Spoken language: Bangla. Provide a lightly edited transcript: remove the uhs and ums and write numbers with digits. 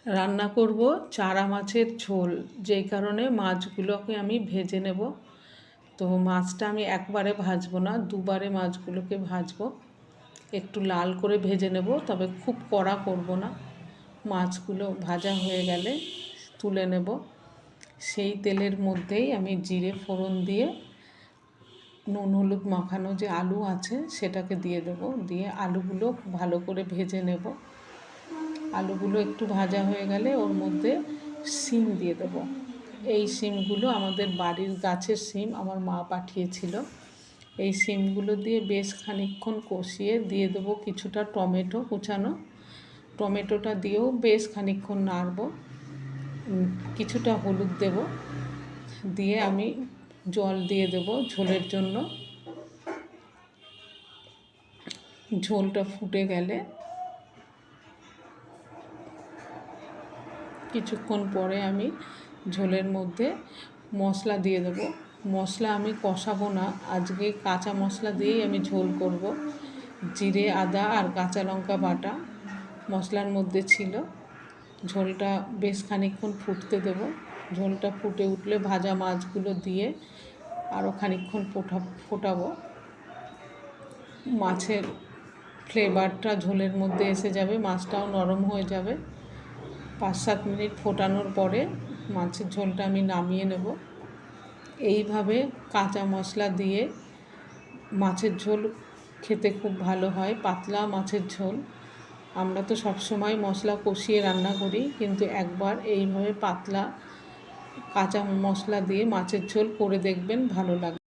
রান্না করব চারা মাছের ঝোল, যেই কারণে মাছগুলোকে আমি ভেজে নেব। তো মাছটা আমি একবারে ভাজবো না, দুবারে মাছগুলোকে ভাজবো। একটু লাল করে ভেজে নেব, তবে খুব কড়া করব না। মাছগুলো ভাজা হয়ে গেলে তুলে নেব। সেই তেলের মধ্যেই আমি জিরে ফোড়ন দিয়ে নুন হলুদ মাখানো যে আলু আছে সেটাকে দিয়ে দেবো। দিয়ে আলুগুলো ভালো করে ভেজে নেব। আলুগুলো একটু ভাজা হয়ে গেলে ওর মধ্যে শিম দিয়ে দেবো। এই শিমগুলো আমাদের বাড়ির গাছের শিম, আমার মা পাঠিয়েছিল। এই শিমগুলো দিয়ে বেশ খানিকক্ষণ কষিয়ে দিয়ে দেবো কিছুটা টমেটো কুচানো। টমেটোটা দিয়েও বেশ খানিকক্ষণ নাড়ব। কিছুটা হলুদ দেব, দিয়ে আমি জল দিয়ে দেব ঝোলের জন্য। ঝোলটা ফুটে গেলে কিছুক্ষণ পরে আমি ঝোলের মধ্যে মশলা দিয়ে দেব। মশলা আমি কষাবো না, আজকে কাঁচা মশলা দিয়েই আমি ঝোল করব। জিরে আদা আর কাঁচা লঙ্কা বাটা মশলার মধ্যে ছিল। ঝোলটা বেশ খানিকক্ষণ ফুটতে দেব। ঝোলটা ফুটে উঠলে ভাজা মাছগুলো দিয়ে আরও খানিকক্ষণ ফোটাবো। মাছের ফ্লেভারটা ঝোলের মধ্যে এসে যাবে, মাছটাও নরম হয়ে যাবে। 5-7 মিনিট ফোটানোর পরে মাছের ঝোলটা আমি নামিয়ে নেব। এইভাবে কাঁচা মশলা দিয়ে মাছের ঝোল খেতে খুব ভালো হয়, পাতলা মাছের ঝোল। আমরা তো সবসময় মশলা কষিয়ে রান্না করি, কিন্তু একবার এইভাবে পাতলা কাঁচা মশলা দিয়ে মাছের ঝোল করে দেখবেন, ভালো লাগবে।